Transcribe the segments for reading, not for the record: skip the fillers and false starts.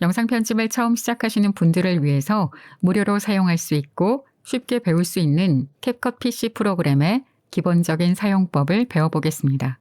영상 편집을 처음 시작하시는 분들을 위해서 무료로 사용할 수 있고 쉽게 배울 수 있는 캡컷 PC 프로그램의 기본적인 사용법을 배워보겠습니다.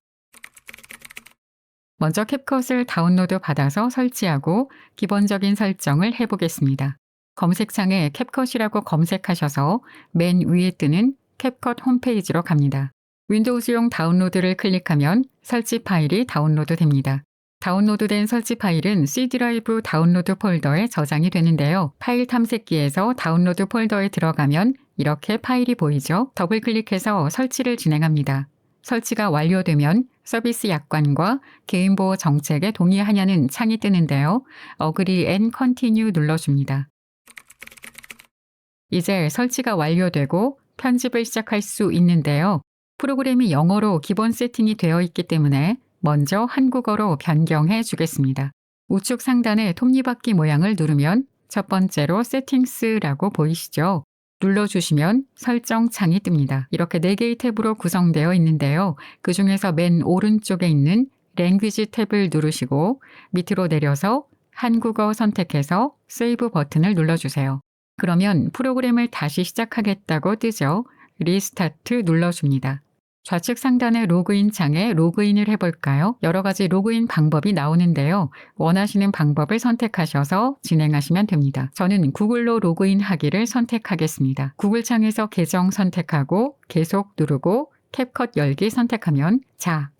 먼저 캡컷을 다운로드 받아서 설치하고 기본적인 설정을 해보겠습니다. 검색창에 캡컷이라고 검색하셔서 맨 위에 뜨는 캡컷 홈페이지로 갑니다. 윈도우즈용 다운로드를 클릭하면 설치 파일이 다운로드 됩니다. 다운로드된 설치 파일은 C 드라이브 다운로드 폴더에 저장이 되는데요. 파일 탐색기에서 다운로드 폴더에 들어가면 이렇게 파일이 보이죠? 더블 클릭해서 설치를 진행합니다. 설치가 완료되면 서비스 약관과 개인보호 정책에 동의하냐는 창이 뜨는데요. Agree and Continue 눌러줍니다. 이제 설치가 완료되고 편집을 시작할 수 있는데요. 프로그램이 영어로 기본 세팅이 되어 있기 때문에 먼저 한국어로 변경해 주겠습니다. 우측 상단의 톱니바퀴 모양을 누르면 첫 번째로 세팅스라고 보이시죠? 눌러주시면 설정 창이 뜹니다. 이렇게 4개의 탭으로 구성되어 있는데요. 그 중에서 맨 오른쪽에 있는 랭귀지 탭을 누르시고 밑으로 내려서 한국어 선택해서 세이브 버튼을 눌러주세요. 그러면 프로그램을 다시 시작하겠다고 뜨죠. 리스타트 눌러줍니다. 좌측 상단의 로그인 창에 로그인을 해볼까요? 여러 가지 로그인 방법이 나오는데요. 원하시는 방법을 선택하셔서 진행하시면 됩니다. 저는 구글로 로그인하기를 선택하겠습니다. 구글 창에서 계정 선택하고 계속 누르고 캡컷 열기 선택하면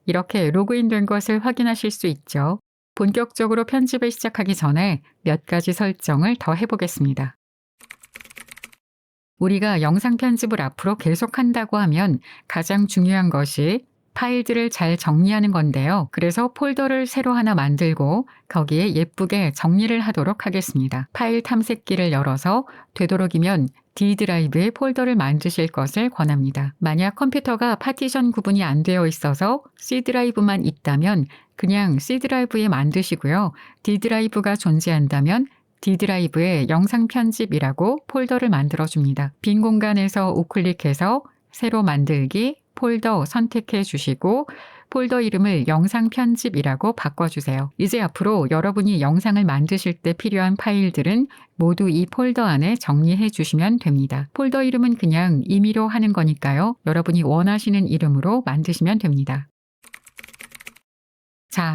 이렇게 로그인된 것을 확인하실 수 있죠. 본격적으로 편집을 시작하기 전에 몇 가지 설정을 더 해보겠습니다. 우리가 영상 편집을 앞으로 계속한다고 하면 가장 중요한 것이 파일들을 잘 정리하는 건데요. 그래서 폴더를 새로 하나 만들고 거기에 예쁘게 정리를 하도록 하겠습니다. 파일 탐색기를 열어서 되도록이면 D 드라이브에 폴더를 만드실 것을 권합니다. 만약 컴퓨터가 파티션 구분이 안 되어 있어서 C 드라이브만 있다면 그냥 C 드라이브에 만드시고요. D 드라이브가 존재한다면 D 드라이브에 영상 편집이라고 폴더를 만들어줍니다. 빈 공간에서 우클릭해서 새로 만들기 폴더 선택해 주시고 폴더 이름을 영상 편집이라고 바꿔주세요. 이제 앞으로 여러분이 영상을 만드실 때 필요한 파일들은 모두 이 폴더 안에 정리해 주시면 됩니다. 폴더 이름은 그냥 임의로 하는 거니까요. 여러분이 원하시는 이름으로 만드시면 됩니다.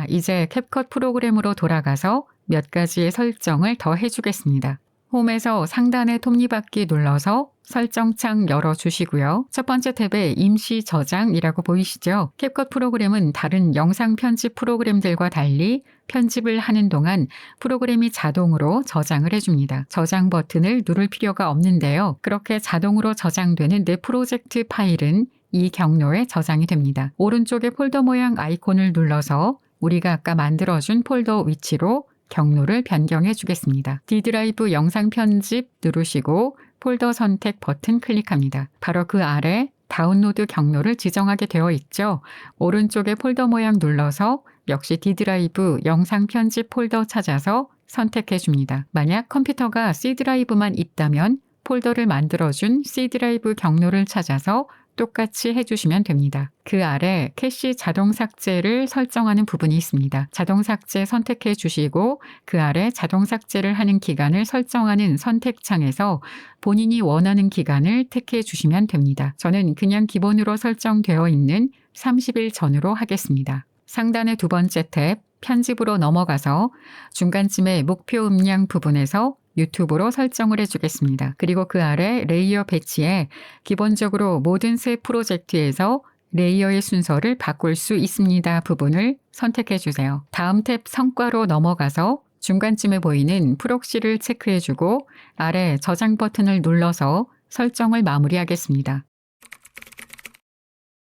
이제 캡컷 프로그램으로 돌아가서 몇 가지의 설정을 더 해주겠습니다. 홈에서 상단의 톱니바퀴 눌러서 설정창 열어주시고요. 첫 번째 탭에 임시 저장이라고 보이시죠? 캡컷 프로그램은 다른 영상 편집 프로그램들과 달리 편집을 하는 동안 프로그램이 자동으로 저장을 해줍니다. 저장 버튼을 누를 필요가 없는데요. 그렇게 자동으로 저장되는 내 프로젝트 파일은 이 경로에 저장이 됩니다. 오른쪽에 폴더 모양 아이콘을 눌러서 우리가 아까 만들어준 폴더 위치로 경로를 변경해 주겠습니다. D 드라이브 영상 편집 누르시고 폴더 선택 버튼 클릭합니다. 바로 그 아래 다운로드 경로를 지정하게 되어 있죠. 오른쪽에 폴더 모양 눌러서 역시 D 드라이브 영상 편집 폴더 찾아서 선택해 줍니다. 만약 컴퓨터가 C 드라이브만 있다면 폴더를 만들어준 C 드라이브 경로를 찾아서 똑같이 해주시면 됩니다. 그 아래 캐시 자동 삭제를 설정하는 부분이 있습니다. 자동 삭제 선택해 주시고 그 아래 자동 삭제를 하는 기간을 설정하는 선택창에서 본인이 원하는 기간을 택해 주시면 됩니다. 저는 그냥 기본으로 설정되어 있는 30일 전으로 하겠습니다. 상단의 두 번째 탭 편집으로 넘어가서 중간쯤에 목표 음량 부분에서 유튜브로 설정을 해주겠습니다. 그리고 그 아래 레이어 배치에 기본적으로 모든 새 프로젝트에서 레이어의 순서를 바꿀 수 있습니다 부분을 선택해 주세요. 다음 탭 성과로 넘어가서 중간쯤에 보이는 프록시를 체크해주고 아래 저장 버튼을 눌러서 설정을 마무리하겠습니다.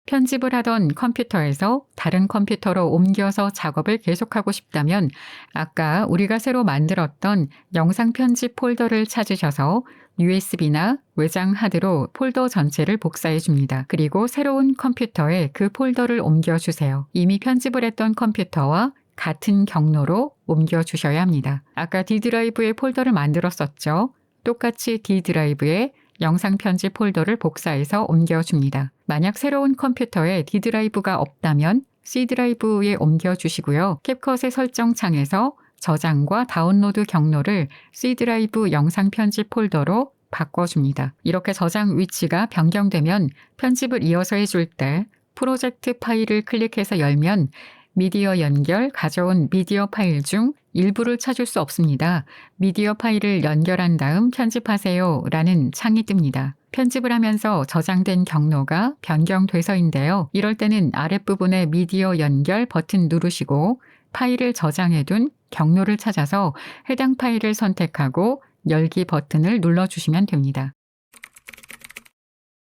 편집을 하던 컴퓨터에서 다른 컴퓨터로 옮겨서 작업을 계속하고 싶다면 아까 우리가 새로 만들었던 영상 편집 폴더를 찾으셔서 USB나 외장 하드로 폴더 전체를 복사해 줍니다. 그리고 새로운 컴퓨터에 그 폴더를 옮겨주세요. 이미 편집을 했던 컴퓨터와 같은 경로로 옮겨주셔야 합니다. 아까 D 드라이브에 폴더를 만들었었죠. 똑같이 D 드라이브에 영상 편집 폴더를 복사해서 옮겨줍니다. 만약 새로운 컴퓨터에 D 드라이브가 없다면 C 드라이브에 옮겨주시고요. 캡컷의 설정창에서 저장과 다운로드 경로를 C 드라이브 영상 편집 폴더로 바꿔줍니다. 이렇게 저장 위치가 변경되면 편집을 이어서 해줄 때 프로젝트 파일을 클릭해서 열면 미디어 연결, 가져온 미디어 파일 중 일부를 찾을 수 없습니다. 미디어 파일을 연결한 다음 편집하세요 라는 창이 뜹니다. 편집을 하면서 저장된 경로가 변경돼서인데요. 이럴 때는 아랫부분에 미디어 연결 버튼 누르시고 파일을 저장해둔 경로를 찾아서 해당 파일을 선택하고 열기 버튼을 눌러주시면 됩니다.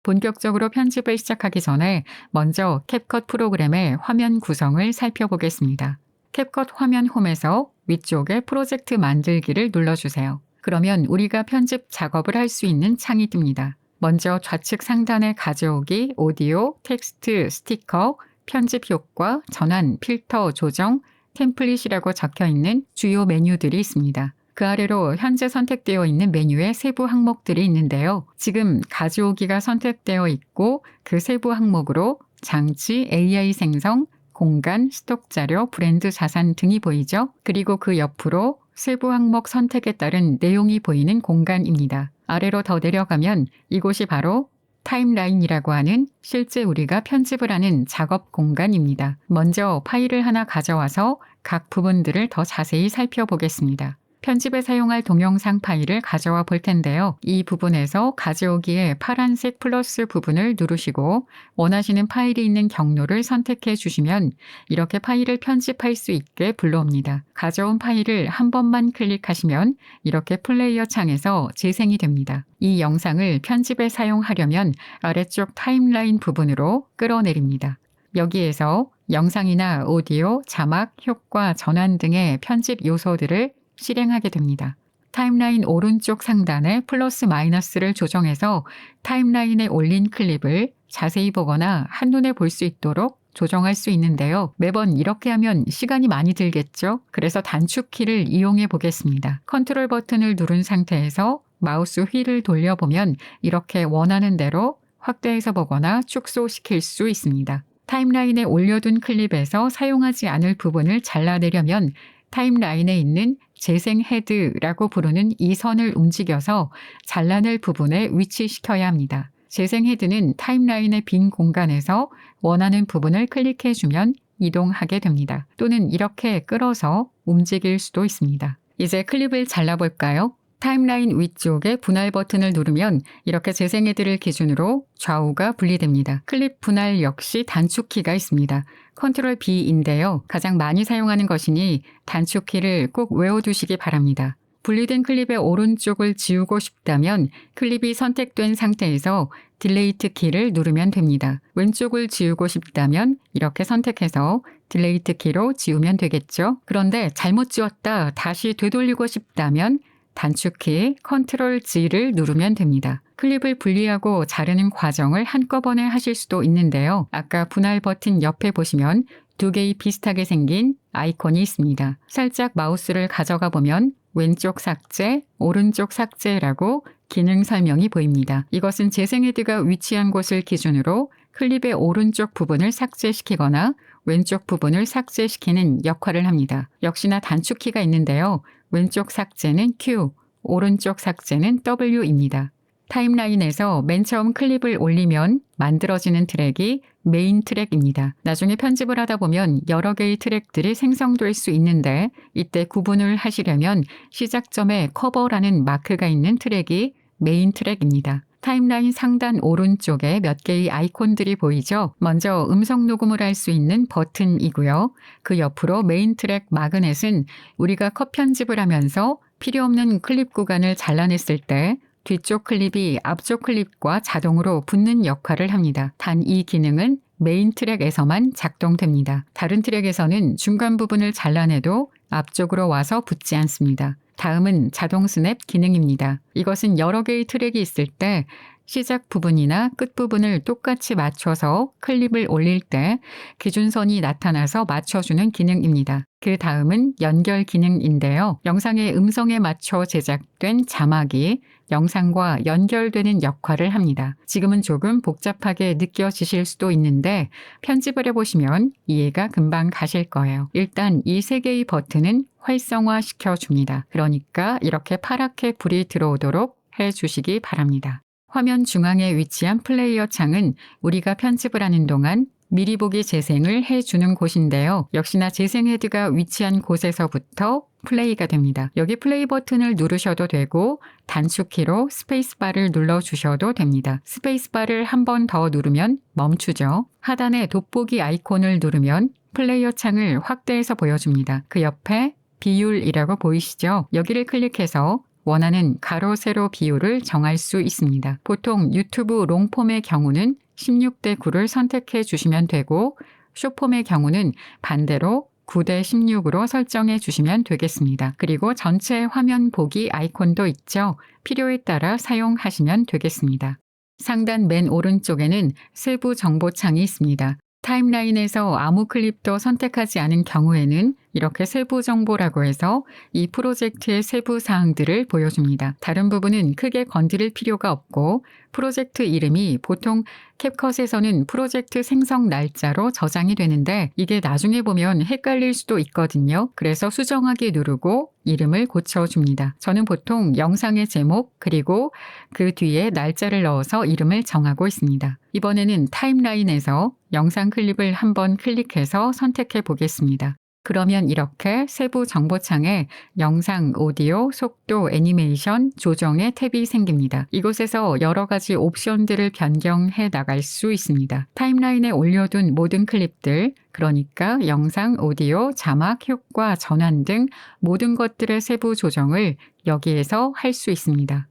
본격적으로 편집을 시작하기 전에 먼저 캡컷 프로그램의 화면 구성을 살펴보겠습니다. 캡컷 화면 홈에서 위쪽에 프로젝트 만들기를 눌러주세요. 그러면 우리가 편집 작업을 할 수 있는 창이 뜹니다. 먼저 좌측 상단에 가져오기, 오디오, 텍스트, 스티커, 편집 효과, 전환, 필터, 조정, 템플릿이라고 적혀 있는 주요 메뉴들이 있습니다. 그 아래로 현재 선택되어 있는 메뉴의 세부 항목들이 있는데요. 지금 가져오기가 선택되어 있고 그 세부 항목으로 장치, AI 생성, 공간, 스톡 자료, 브랜드 자산 등이 보이죠? 그리고 그 옆으로 세부 항목 선택에 따른 내용이 보이는 공간입니다. 아래로 더 내려가면 이곳이 바로 타임라인이라고 하는 실제 우리가 편집을 하는 작업 공간입니다. 먼저 파일을 하나 가져와서 각 부분들을 더 자세히 살펴보겠습니다. 편집에 사용할 동영상 파일을 가져와 볼 텐데요. 이 부분에서 가져오기에 파란색 플러스 부분을 누르시고 원하시는 파일이 있는 경로를 선택해 주시면 이렇게 파일을 편집할 수 있게 불러옵니다. 가져온 파일을 한 번만 클릭하시면 이렇게 플레이어 창에서 재생이 됩니다. 이 영상을 편집에 사용하려면 아래쪽 타임라인 부분으로 끌어내립니다. 여기에서 영상이나 오디오, 자막, 효과, 전환 등의 편집 요소들을 실행하게 됩니다. 타임라인 오른쪽 상단에 플러스 마이너스를 조정해서 타임라인에 올린 클립을 자세히 보거나 한눈에 볼 수 있도록 조정할 수 있는데요. 매번 이렇게 하면 시간이 많이 들겠죠? 그래서 단축키를 이용해 보겠습니다. 컨트롤 버튼을 누른 상태에서 마우스 휠을 돌려보면 이렇게 원하는 대로 확대해서 보거나 축소시킬 수 있습니다. 타임라인에 올려둔 클립에서 사용하지 않을 부분을 잘라내려면 타임라인에 있는 재생 헤드라고 부르는 이 선을 움직여서 잘라낼 부분에 위치시켜야 합니다. 재생 헤드는 타임라인의 빈 공간에서 원하는 부분을 클릭해주면 이동하게 됩니다. 또는 이렇게 끌어서 움직일 수도 있습니다. 이제 클립을 잘라볼까요? 타임라인 위쪽에 분할 버튼을 누르면 이렇게 재생 헤드를 기준으로 좌우가 분리됩니다. 클립 분할 역시 단축키가 있습니다. 컨트롤 B인데요. 가장 많이 사용하는 것이니 단축키를 꼭 외워두시기 바랍니다. 분리된 클립의 오른쪽을 지우고 싶다면 클립이 선택된 상태에서 딜레이트 키를 누르면 됩니다. 왼쪽을 지우고 싶다면 이렇게 선택해서 딜레이트 키로 지우면 되겠죠. 그런데 잘못 지웠다 다시 되돌리고 싶다면 단축키 컨트롤 G를 누르면 됩니다. 클립을 분리하고 자르는 과정을 한꺼번에 하실 수도 있는데요. 아까 분할 버튼 옆에 보시면 두 개의 비슷하게 생긴 아이콘이 있습니다. 살짝 마우스를 가져가 보면 왼쪽 삭제, 오른쪽 삭제라고 기능 설명이 보입니다. 이것은 재생 헤드가 위치한 곳을 기준으로 클립의 오른쪽 부분을 삭제시키거나 왼쪽 부분을 삭제시키는 역할을 합니다. 역시나 단축키가 있는데요. 왼쪽 삭제는 Q, 오른쪽 삭제는 W입니다. 타임라인에서 맨 처음 클립을 올리면 만들어지는 트랙이 메인 트랙입니다. 나중에 편집을 하다 보면 여러 개의 트랙들이 생성될 수 있는데 이때 구분을 하시려면 시작점에 커버라는 마크가 있는 트랙이 메인 트랙입니다. 타임라인 상단 오른쪽에 몇 개의 아이콘들이 보이죠? 먼저 음성 녹음을 할 수 있는 버튼이고요. 그 옆으로 메인 트랙 마그넷은 우리가 컷 편집을 하면서 필요 없는 클립 구간을 잘라냈을 때 뒤쪽 클립이 앞쪽 클립과 자동으로 붙는 역할을 합니다. 단 이 기능은 메인 트랙에서만 작동됩니다. 다른 트랙에서는 중간 부분을 잘라내도 앞쪽으로 와서 붙지 않습니다. 다음은 자동 스냅 기능입니다. 이것은 여러 개의 트랙이 있을 때 시작 부분이나 끝 부분을 똑같이 맞춰서 클립을 올릴 때 기준선이 나타나서 맞춰주는 기능입니다. 그 다음은 연결 기능인데요. 영상의 음성에 맞춰 제작된 자막이 영상과 연결되는 역할을 합니다. 지금은 조금 복잡하게 느껴지실 수도 있는데 편집을 해보시면 이해가 금방 가실 거예요. 일단 이 세 개의 버튼은 활성화 시켜줍니다. 그러니까 이렇게 파랗게 불이 들어오도록 해주시기 바랍니다. 화면 중앙에 위치한 플레이어 창은 우리가 편집을 하는 동안 미리 보기 재생을 해주는 곳인데요. 역시나 재생 헤드가 위치한 곳에서부터 플레이가 됩니다. 여기 플레이 버튼을 누르셔도 되고 단축키로 스페이스바를 눌러주셔도 됩니다. 스페이스바를 한 번 더 누르면 멈추죠. 하단에 돋보기 아이콘을 누르면 플레이어 창을 확대해서 보여줍니다. 그 옆에 비율이라고 보이시죠? 여기를 클릭해서 원하는 가로, 세로 비율을 정할 수 있습니다. 보통 유튜브 롱폼의 경우는 16대 9를 선택해 주시면 되고 숏폼의 경우는 반대로 9대 16으로 설정해 주시면 되겠습니다. 그리고 전체 화면 보기 아이콘도 있죠. 필요에 따라 사용하시면 되겠습니다. 상단 맨 오른쪽에는 세부 정보창이 있습니다. 타임라인에서 아무 클립도 선택하지 않은 경우에는 이렇게 세부 정보라고 해서 이 프로젝트의 세부 사항들을 보여줍니다. 다른 부분은 크게 건드릴 필요가 없고 프로젝트 이름이 보통 캡컷에서는 프로젝트 생성 날짜로 저장이 되는데 이게 나중에 보면 헷갈릴 수도 있거든요. 그래서 수정하기 누르고 이름을 고쳐줍니다. 저는 보통 영상의 제목 그리고 그 뒤에 날짜를 넣어서 이름을 정하고 있습니다. 이번에는 타임라인에서 영상 클립을 한번 클릭해서 선택해 보겠습니다. 그러면 이렇게 세부 정보창에 영상, 오디오, 속도, 애니메이션, 조정의 탭이 생깁니다. 이곳에서 여러 가지 옵션들을 변경해 나갈 수 있습니다. 타임라인에 올려둔 모든 클립들, 그러니까 영상, 오디오, 자막, 효과, 전환 등 모든 것들의 세부 조정을 여기에서 할 수 있습니다.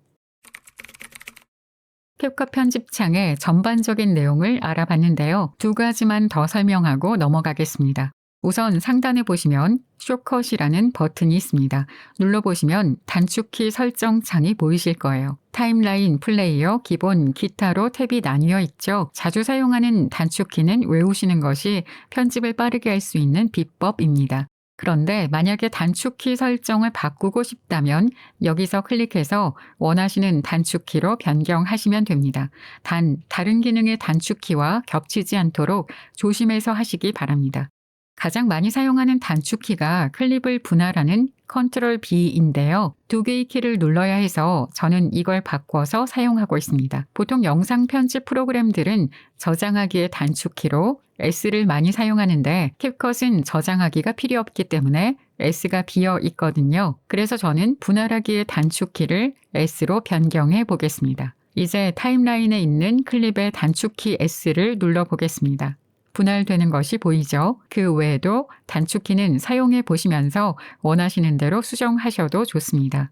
캡컷 편집창의 전반적인 내용을 알아봤는데요. 두 가지만 더 설명하고 넘어가겠습니다. 우선 상단에 보시면 숏컷이라는 버튼이 있습니다. 눌러보시면 단축키 설정 창이 보이실 거예요. 타임라인, 플레이어, 기본, 기타로 탭이 나뉘어 있죠. 자주 사용하는 단축키는 외우시는 것이 편집을 빠르게 할 수 있는 비법입니다. 그런데 만약에 단축키 설정을 바꾸고 싶다면 여기서 클릭해서 원하시는 단축키로 변경하시면 됩니다. 단, 다른 기능의 단축키와 겹치지 않도록 조심해서 하시기 바랍니다. 가장 많이 사용하는 단축키가 클립을 분할하는 컨트롤 B인데요. 두 개의 키를 눌러야 해서 저는 이걸 바꿔서 사용하고 있습니다. 보통 영상 편집 프로그램들은 저장하기의 단축키로 S를 많이 사용하는데 캡컷은 저장하기가 필요 없기 때문에 S가 비어 있거든요. 그래서 저는 분할하기의 단축키를 S로 변경해 보겠습니다. 이제 타임라인에 있는 클립의 단축키 S를 눌러보겠습니다. 분할되는 것이 보이죠? 그 외에도 단축키는 사용해 보시면서 원하시는 대로 수정하셔도 좋습니다.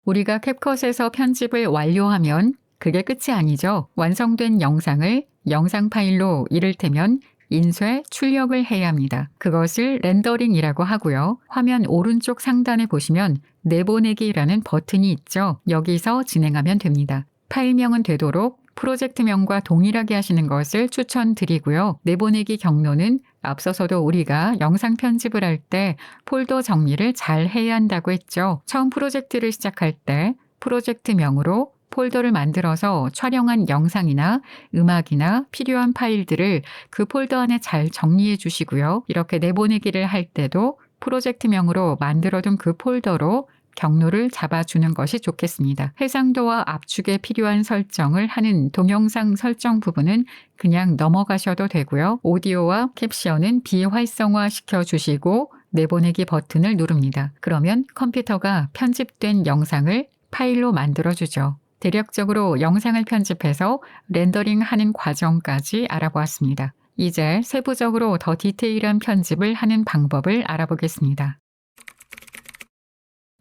우리가 캡컷에서 편집을 완료하면 그게 끝이 아니죠. 완성된 영상을 영상 파일로 이를테면 인쇄, 출력을 해야 합니다. 그것을 렌더링이라고 하고요. 화면 오른쪽 상단에 보시면 내보내기라는 버튼이 있죠. 여기서 진행하면 됩니다. 파일명은 되도록 프로젝트명과 동일하게 하시는 것을 추천드리고요. 내보내기 경로는 앞서서도 우리가 영상 편집을 할 때 폴더 정리를 잘 해야 한다고 했죠. 처음 프로젝트를 시작할 때 프로젝트명으로 폴더를 만들어서 촬영한 영상이나 음악이나 필요한 파일들을 그 폴더 안에 잘 정리해 주시고요. 이렇게 내보내기를 할 때도 프로젝트명으로 만들어둔 그 폴더로 경로를 잡아주는 것이 좋겠습니다. 해상도와 압축에 필요한 설정을 하는 동영상 설정 부분은 그냥 넘어가셔도 되고요. 오디오와 캡션은 비활성화 시켜주시고 내보내기 버튼을 누릅니다. 그러면 컴퓨터가 편집된 영상을 파일로 만들어주죠. 대략적으로 영상을 편집해서 렌더링하는 과정까지 알아보았습니다. 이제 세부적으로 더 디테일한 편집을 하는 방법을 알아보겠습니다.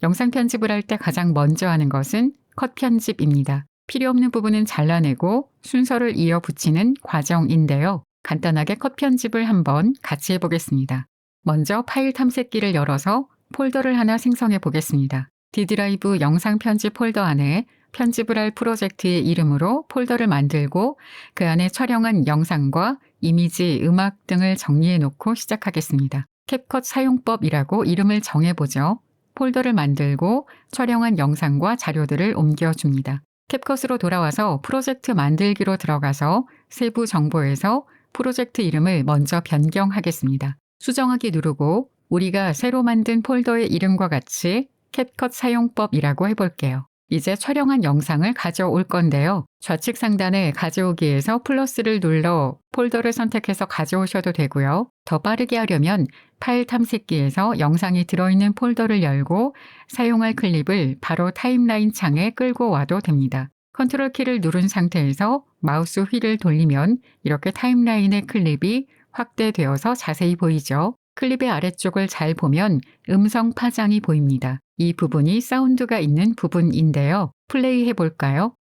영상 편집을 할 때 가장 먼저 하는 것은 컷 편집입니다. 필요 없는 부분은 잘라내고 순서를 이어 붙이는 과정인데요. 간단하게 컷 편집을 한번 같이 해보겠습니다. 먼저 파일 탐색기를 열어서 폴더를 하나 생성해 보겠습니다. D드라이브 영상 편집 폴더 안에 편집을 할 프로젝트의 이름으로 폴더를 만들고 그 안에 촬영한 영상과 이미지, 음악 등을 정리해 놓고 시작하겠습니다. 캡컷 사용법이라고 이름을 정해보죠. 폴더를 만들고 촬영한 영상과 자료들을 옮겨줍니다. 캡컷으로 돌아와서 프로젝트 만들기로 들어가서 세부 정보에서 프로젝트 이름을 먼저 변경하겠습니다. 수정하기 누르고 우리가 새로 만든 폴더의 이름과 같이 캡컷 사용법이라고 해볼게요. 이제 촬영한 영상을 가져올 건데요. 좌측 상단에 가져오기에서 플러스를 눌러 폴더를 선택해서 가져오셔도 되고요. 더 빠르게 하려면 파일 탐색기에서 영상이 들어있는 폴더를 열고 사용할 클립을 바로 타임라인 창에 끌고 와도 됩니다. 컨트롤 키를 누른 상태에서 마우스 휠을 돌리면 이렇게 타임라인의 클립이 확대되어서 자세히 보이죠. 클립의 아래쪽을 잘 보면 음성 파장이 보입니다. 이 부분이 사운드가 있는 부분인데요. 플레이 해볼까요?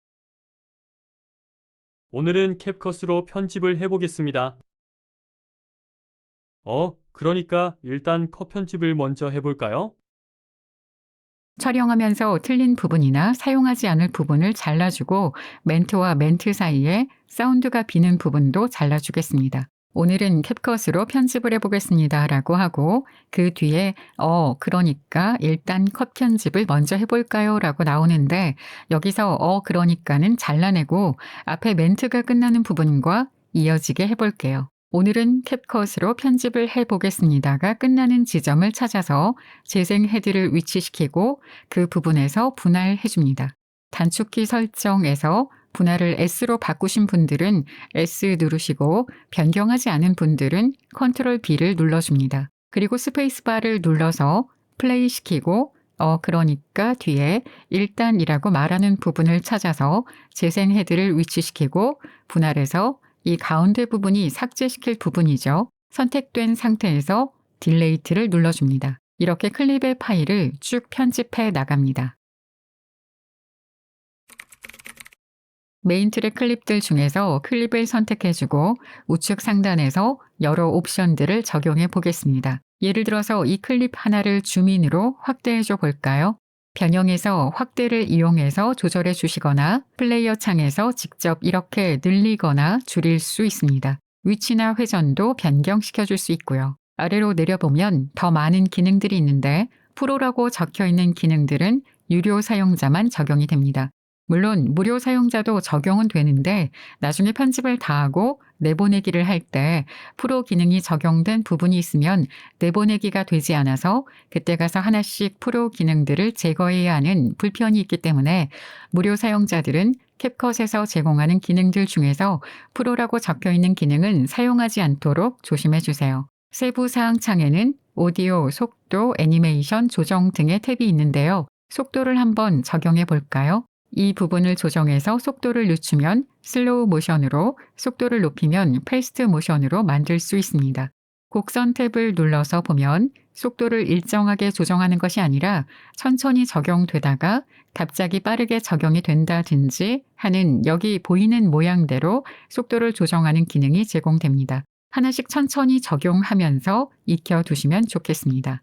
오늘은 캡컷으로 편집을 해보겠습니다. 그러니까 일단 컷 편집을 먼저 해볼까요? 촬영하면서 틀린 부분이나 사용하지 않을 부분을 잘라주고 멘트와 멘트 사이에 사운드가 비는 부분도 잘라주겠습니다. 오늘은 캡컷으로 편집을 해보겠습니다 라고 하고 그 뒤에 그러니까 일단 컷 편집을 먼저 해볼까요? 라고 나오는데 여기서 그러니까는 잘라내고 앞에 멘트가 끝나는 부분과 이어지게 해볼게요. 오늘은 캡컷으로 편집을 해보겠습니다가 끝나는 지점을 찾아서 재생 헤드를 위치시키고 그 부분에서 분할해줍니다. 단축키 설정에서 분할을 S로 바꾸신 분들은 S 누르시고 변경하지 않은 분들은 컨트롤 B를 눌러줍니다. 그리고 스페이스바를 눌러서 플레이 시키고 그러니까 뒤에 일단이라고 말하는 부분을 찾아서 재생 헤드를 위치시키고 분할해서 이 가운데 부분이 삭제시킬 부분이죠. 선택된 상태에서 딜레이트를 눌러줍니다. 이렇게 클립의 파일을 쭉 편집해 나갑니다. 메인 트랙 클립들 중에서 클립을 선택해주고 우측 상단에서 여러 옵션들을 적용해 보겠습니다. 예를 들어서 이 클립 하나를 줌인으로 확대해 줘 볼까요? 변형에서 확대를 이용해서 조절해 주시거나 플레이어 창에서 직접 이렇게 늘리거나 줄일 수 있습니다. 위치나 회전도 변경시켜 줄 수 있고요. 아래로 내려보면 더 많은 기능들이 있는데 프로라고 적혀 있는 기능들은 유료 사용자만 적용이 됩니다. 물론 무료 사용자도 적용은 되는데 나중에 편집을 다 하고 내보내기를 할 때 프로 기능이 적용된 부분이 있으면 내보내기가 되지 않아서 그때 가서 하나씩 프로 기능들을 제거해야 하는 불편이 있기 때문에 무료 사용자들은 캡컷에서 제공하는 기능들 중에서 프로라고 적혀 있는 기능은 사용하지 않도록 조심해 주세요. 세부 사항 창에는 오디오, 속도, 애니메이션 조정 등의 탭이 있는데요. 속도를 한번 적용해 볼까요? 이 부분을 조정해서 속도를 늦추면 슬로우 모션으로, 속도를 높이면 패스트 모션으로 만들 수 있습니다. 곡선 탭을 눌러서 보면 속도를 일정하게 조정하는 것이 아니라 천천히 적용되다가 갑자기 빠르게 적용이 된다든지 하는 여기 보이는 모양대로 속도를 조정하는 기능이 제공됩니다. 하나씩 천천히 적용하면서 익혀두시면 좋겠습니다.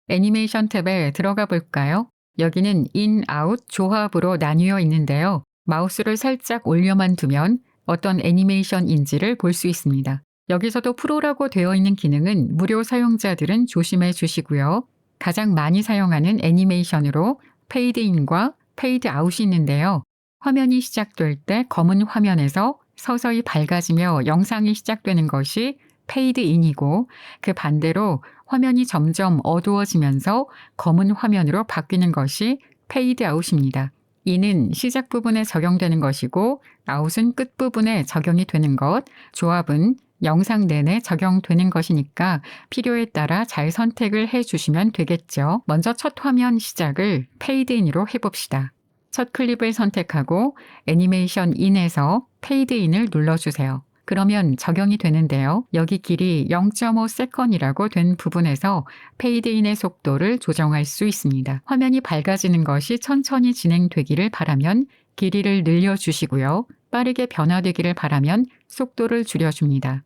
애니메이션 탭에 들어가 볼까요? 여기는 인, 아웃, 조합으로 나뉘어 있는데요. 마우스를 살짝 올려만 두면 어떤 애니메이션인지를 볼 수 있습니다. 여기서도 프로라고 되어 있는 기능은 무료 사용자들은 조심해 주시고요. 가장 많이 사용하는 애니메이션으로 페이드인과 페이드 아웃이 있는데요. 화면이 시작될 때 검은 화면에서 서서히 밝아지며 영상이 시작되는 것이 페이드인이고 그 반대로 화면이 점점 어두워지면서 검은 화면으로 바뀌는 것이 페이드 아웃입니다. 이는 시작 부분에 적용되는 것이고 아웃은 끝 부분에 적용이 되는 것, 조합은 영상 내내 적용되는 것이니까 필요에 따라 잘 선택을 해주시면 되겠죠. 먼저 첫 화면 시작을 페이드인으로 해봅시다. 첫 클립을 선택하고 애니메이션 인에서 페이드인을 눌러주세요. 그러면 적용이 되는데요. 여기 길이 0.5세컨이라고 된 부분에서 페이드인의 속도를 조정할 수 있습니다. 화면이 밝아지는 것이 천천히 진행되기를 바라면 길이를 늘려주시고요. 빠르게 변화되기를 바라면 속도를 줄여줍니다.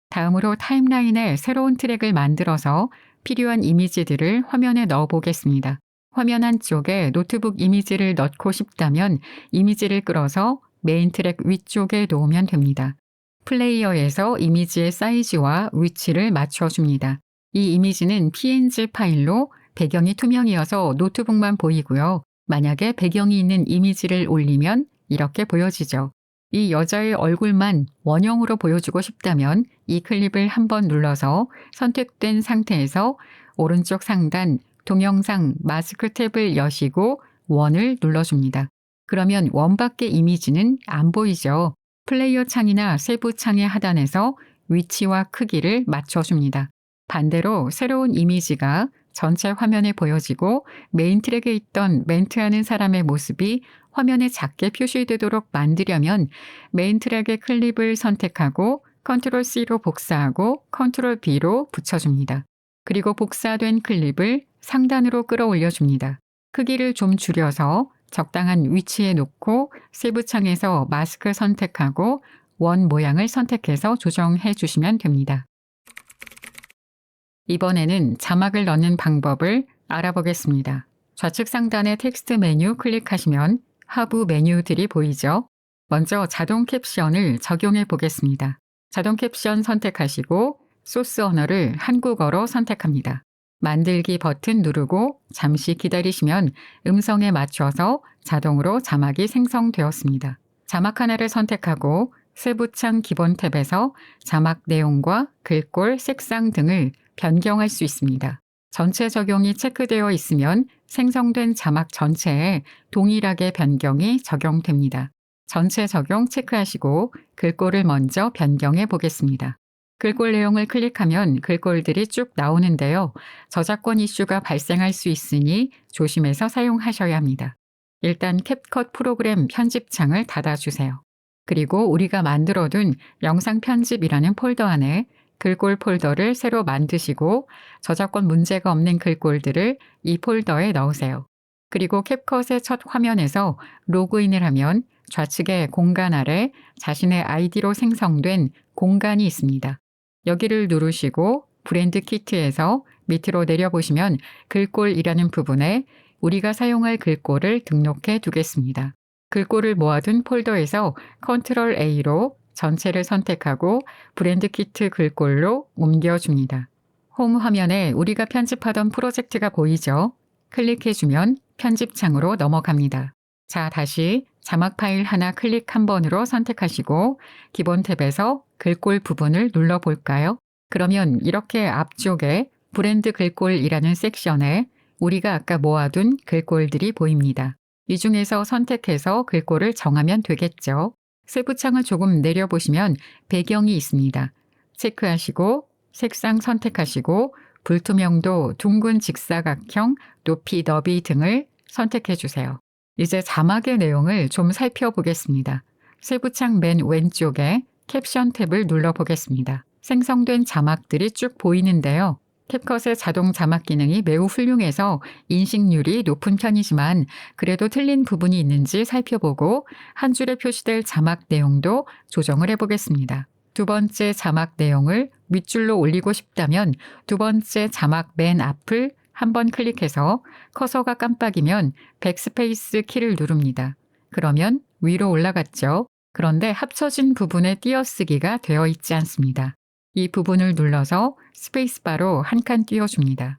다음으로 타임라인에 새로운 트랙을 만들어서 필요한 이미지들을 화면에 넣어 보겠습니다. 화면 한쪽에 노트북 이미지를 넣고 싶다면 이미지를 끌어서 메인 트랙 위쪽에 놓으면 됩니다. 플레이어에서 이미지의 사이즈와 위치를 맞춰줍니다. 이 이미지는 PNG 파일로 배경이 투명이어서 노트북만 보이고요. 만약에 배경이 있는 이미지를 올리면 이렇게 보여지죠. 이 여자의 얼굴만 원형으로 보여주고 싶다면 이 클립을 한번 눌러서 선택된 상태에서 오른쪽 상단 동영상 마스크 탭을 여시고 원을 눌러줍니다. 그러면 원 밖의 이미지는 안 보이죠. 플레이어 창이나 세부 창의 하단에서 위치와 크기를 맞춰줍니다. 반대로 새로운 이미지가 전체 화면에 보여지고 메인 트랙에 있던 멘트하는 사람의 모습이 화면에 작게 표시되도록 만들려면 메인 트랙의 클립을 선택하고 컨트롤 C로 복사하고 컨트롤 B로 붙여줍니다. 그리고 복사된 클립을 상단으로 끌어올려 줍니다. 크기를 좀 줄여서 적당한 위치에 놓고 세부 창에서 마스크 선택하고 원 모양을 선택해서 조정해 주시면 됩니다. 이번에는 자막을 넣는 방법을 알아보겠습니다. 좌측 상단의 텍스트 메뉴 클릭하시면 하부 메뉴들이 보이죠? 먼저 자동 캡션을 적용해 보겠습니다. 자동 캡션 선택하시고 소스 언어를 한국어로 선택합니다. 만들기 버튼 누르고 잠시 기다리시면 음성에 맞춰서 자동으로 자막이 생성되었습니다. 자막 하나를 선택하고 세부창 기본 탭에서 자막 내용과 글꼴, 색상 등을 변경할 수 있습니다. 전체 적용이 체크되어 있으면 생성된 자막 전체에 동일하게 변경이 적용됩니다. 전체 적용 체크하시고 글꼴을 먼저 변경해 보겠습니다. 글꼴 내용을 클릭하면 글꼴들이 쭉 나오는데요. 저작권 이슈가 발생할 수 있으니 조심해서 사용하셔야 합니다. 일단 캡컷 프로그램 편집창을 닫아주세요. 그리고 우리가 만들어둔 영상 편집이라는 폴더 안에 글꼴 폴더를 새로 만드시고 저작권 문제가 없는 글꼴들을 이 폴더에 넣으세요. 그리고 캡컷의 첫 화면에서 로그인을 하면 좌측에 공간 아래 자신의 아이디로 생성된 공간이 있습니다. 여기를 누르시고 브랜드 키트에서 밑으로 내려보시면 글꼴이라는 부분에 우리가 사용할 글꼴을 등록해 두겠습니다. 글꼴을 모아둔 폴더에서 컨트롤 A로 전체를 선택하고 브랜드 키트 글꼴로 옮겨줍니다. 홈 화면에 우리가 편집하던 프로젝트가 보이죠? 클릭해주면 편집창으로 넘어갑니다. 자, 다시 자막 파일 하나 클릭 한 번으로 선택하시고 기본 탭에서 글꼴 부분을 눌러볼까요? 그러면 이렇게 앞쪽에 브랜드 글꼴이라는 섹션에 우리가 아까 모아둔 글꼴들이 보입니다. 이 중에서 선택해서 글꼴을 정하면 되겠죠. 세부창을 조금 내려보시면 배경이 있습니다. 체크하시고 색상 선택하시고 불투명도, 둥근 직사각형, 높이, 너비 등을 선택해 주세요. 이제 자막의 내용을 좀 살펴보겠습니다. 세부창 맨 왼쪽에 캡션 탭을 눌러보겠습니다. 생성된 자막들이 쭉 보이는데요. 캡컷의 자동 자막 기능이 매우 훌륭해서 인식률이 높은 편이지만 그래도 틀린 부분이 있는지 살펴보고 한 줄에 표시될 자막 내용도 조정을 해보겠습니다. 두 번째 자막 내용을 윗줄로 올리고 싶다면 두 번째 자막 맨 앞을 한번 클릭해서 커서가 깜빡이면 백스페이스 키를 누릅니다. 그러면 위로 올라갔죠. 그런데 합쳐진 부분에 띄어쓰기가 되어 있지 않습니다. 이 부분을 눌러서 스페이스바로 한 칸 띄워줍니다.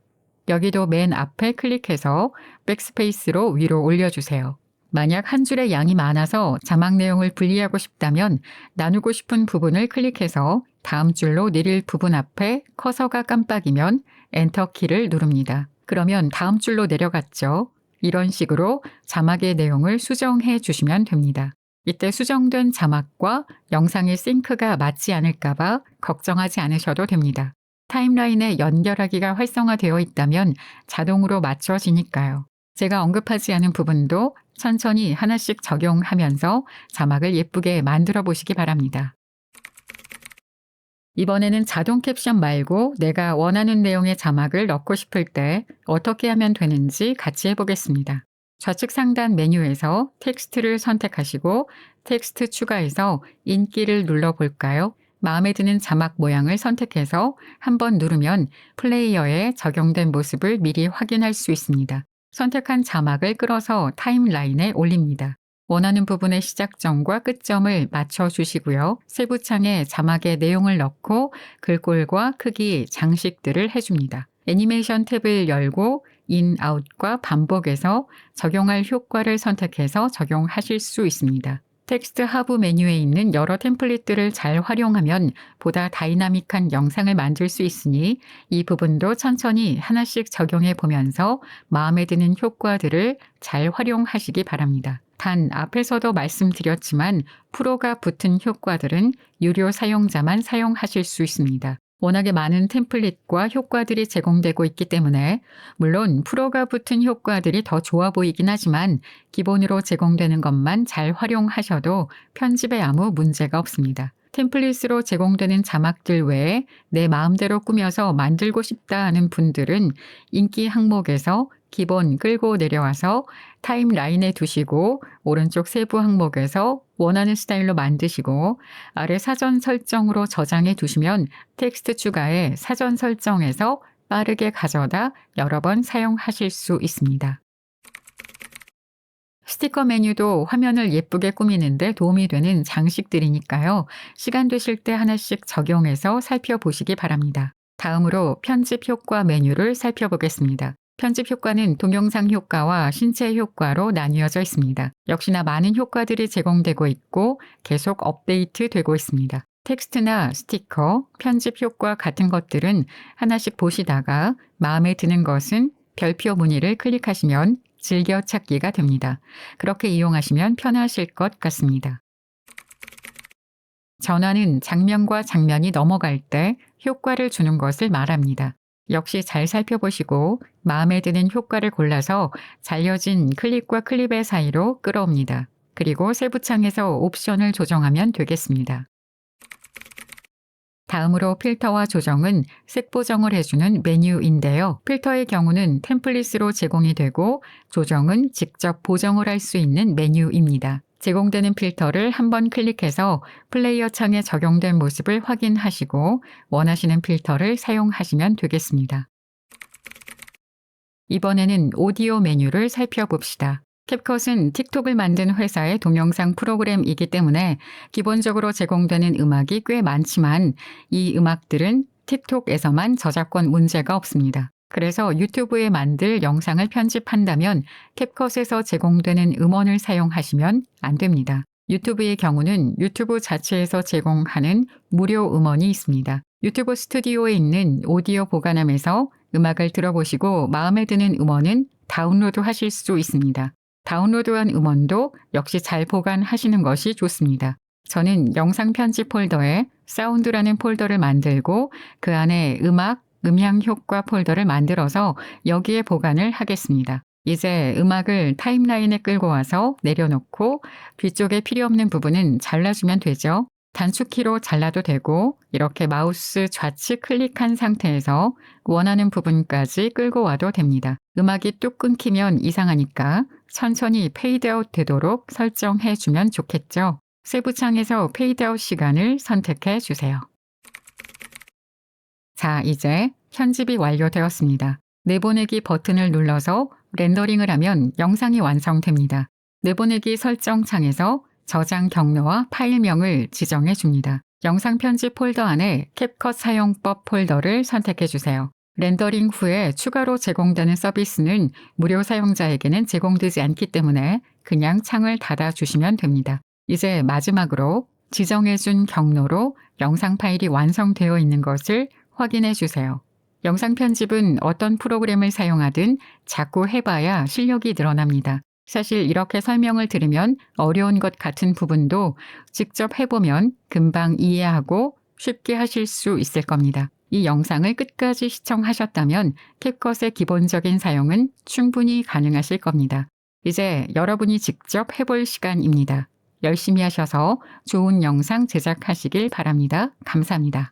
여기도 맨 앞에 클릭해서 백스페이스로 위로 올려주세요. 만약 한 줄의 양이 많아서 자막 내용을 분리하고 싶다면 나누고 싶은 부분을 클릭해서 다음 줄로 내릴 부분 앞에 커서가 깜빡이면 엔터 키를 누릅니다. 그러면 다음 줄로 내려갔죠. 이런 식으로 자막의 내용을 수정해 주시면 됩니다. 이때 수정된 자막과 영상의 싱크가 맞지 않을까봐 걱정하지 않으셔도 됩니다. 타임라인에 연결하기가 활성화되어 있다면 자동으로 맞춰지니까요. 제가 언급하지 않은 부분도 천천히 하나씩 적용하면서 자막을 예쁘게 만들어 보시기 바랍니다. 이번에는 자동 캡션 말고 내가 원하는 내용의 자막을 넣고 싶을 때 어떻게 하면 되는지 같이 해보겠습니다. 좌측 상단 메뉴에서 텍스트를 선택하시고 텍스트 추가해서 인기를 눌러볼까요? 마음에 드는 자막 모양을 선택해서 한번 누르면 플레이어에 적용된 모습을 미리 확인할 수 있습니다. 선택한 자막을 끌어서 타임라인에 올립니다. 원하는 부분의 시작점과 끝점을 맞춰주시고요. 세부창에 자막의 내용을 넣고 글꼴과 크기, 장식들을 해줍니다. 애니메이션 탭을 열고 인, 아웃과 반복해서 적용할 효과를 선택해서 적용하실 수 있습니다. 텍스트 하부 메뉴에 있는 여러 템플릿들을 잘 활용하면 보다 다이나믹한 영상을 만들 수 있으니 이 부분도 천천히 하나씩 적용해 보면서 마음에 드는 효과들을 잘 활용하시기 바랍니다. 단 앞에서도 말씀드렸지만 프로가 붙은 효과들은 유료 사용자만 사용하실 수 있습니다. 워낙에 많은 템플릿과 효과들이 제공되고 있기 때문에 물론 프로가 붙은 효과들이 더 좋아 보이긴 하지만 기본으로 제공되는 것만 잘 활용하셔도 편집에 아무 문제가 없습니다. 템플릿으로 제공되는 자막들 외에 내 마음대로 꾸며서 만들고 싶다 하는 분들은 인기 항목에서 기본 끌고 내려와서 타임라인에 두시고 오른쪽 세부 항목에서 원하는 스타일로 만드시고 아래 사전 설정으로 저장해 두시면 텍스트 추가에 사전 설정에서 빠르게 가져다 여러 번 사용하실 수 있습니다. 스티커 메뉴도 화면을 예쁘게 꾸미는데 도움이 되는 장식들이니까요. 시간 되실 때 하나씩 적용해서 살펴보시기 바랍니다. 다음으로 편집 효과 메뉴를 살펴보겠습니다. 편집 효과는 동영상 효과와 신체 효과로 나뉘어져 있습니다. 역시나 많은 효과들이 제공되고 있고 계속 업데이트 되고 있습니다. 텍스트나 스티커, 편집 효과 같은 것들은 하나씩 보시다가 마음에 드는 것은 별표 무늬를 클릭하시면 즐겨찾기가 됩니다. 그렇게 이용하시면 편하실 것 같습니다. 전환은 장면과 장면이 넘어갈 때 효과를 주는 것을 말합니다. 역시 잘 살펴보시고 마음에 드는 효과를 골라서 잘려진 클립과 클립의 사이로 끌어옵니다. 그리고 세부창에서 옵션을 조정하면 되겠습니다. 다음으로 필터와 조정은 색 보정을 해주는 메뉴인데요. 필터의 경우는 템플릿으로 제공이 되고 조정은 직접 보정을 할 수 있는 메뉴입니다. 제공되는 필터를 한번 클릭해서 플레이어 창에 적용된 모습을 확인하시고 원하시는 필터를 사용하시면 되겠습니다. 이번에는 오디오 메뉴를 살펴봅시다. 캡컷은 틱톡을 만든 회사의 동영상 프로그램이기 때문에 기본적으로 제공되는 음악이 꽤 많지만 이 음악들은 틱톡에서만 저작권 문제가 없습니다. 그래서 유튜브에 만들 영상을 편집한다면 캡컷에서 제공되는 음원을 사용하시면 안 됩니다. 유튜브의 경우는 유튜브 자체에서 제공하는 무료 음원이 있습니다. 유튜브 스튜디오에 있는 오디오 보관함에서 음악을 들어보시고 마음에 드는 음원은 다운로드 하실 수 있습니다. 다운로드한 음원도 역시 잘 보관하시는 것이 좋습니다. 저는 영상 편집 폴더에 사운드라는 폴더를 만들고 그 안에 음악, 음향 효과 폴더를 만들어서 여기에 보관을 하겠습니다. 이제 음악을 타임라인에 끌고 와서 내려놓고 뒤쪽에 필요 없는 부분은 잘라주면 되죠. 단축키로 잘라도 되고 이렇게 마우스 좌측 클릭한 상태에서 원하는 부분까지 끌고 와도 됩니다. 음악이 뚝 끊기면 이상하니까 천천히 페이드아웃 되도록 설정해 주면 좋겠죠. 세부창에서 페이드아웃 시간을 선택해 주세요. 자, 이제 편집이 완료되었습니다. 내보내기 버튼을 눌러서 렌더링을 하면 영상이 완성됩니다. 내보내기 설정 창에서 저장 경로와 파일명을 지정해 줍니다. 영상 편집 폴더 안에 캡컷 사용법 폴더를 선택해 주세요. 렌더링 후에 추가로 제공되는 서비스는 무료 사용자에게는 제공되지 않기 때문에 그냥 창을 닫아 주시면 됩니다. 이제 마지막으로 지정해 준 경로로 영상 파일이 완성되어 있는 것을 확인해 주세요. 영상 편집은 어떤 프로그램을 사용하든 자꾸 해봐야 실력이 늘어납니다. 사실 이렇게 설명을 들으면 어려운 것 같은 부분도 직접 해보면 금방 이해하고 쉽게 하실 수 있을 겁니다. 이 영상을 끝까지 시청하셨다면 캡컷의 기본적인 사용은 충분히 가능하실 겁니다. 이제 여러분이 직접 해볼 시간입니다. 열심히 하셔서 좋은 영상 제작하시길 바랍니다. 감사합니다.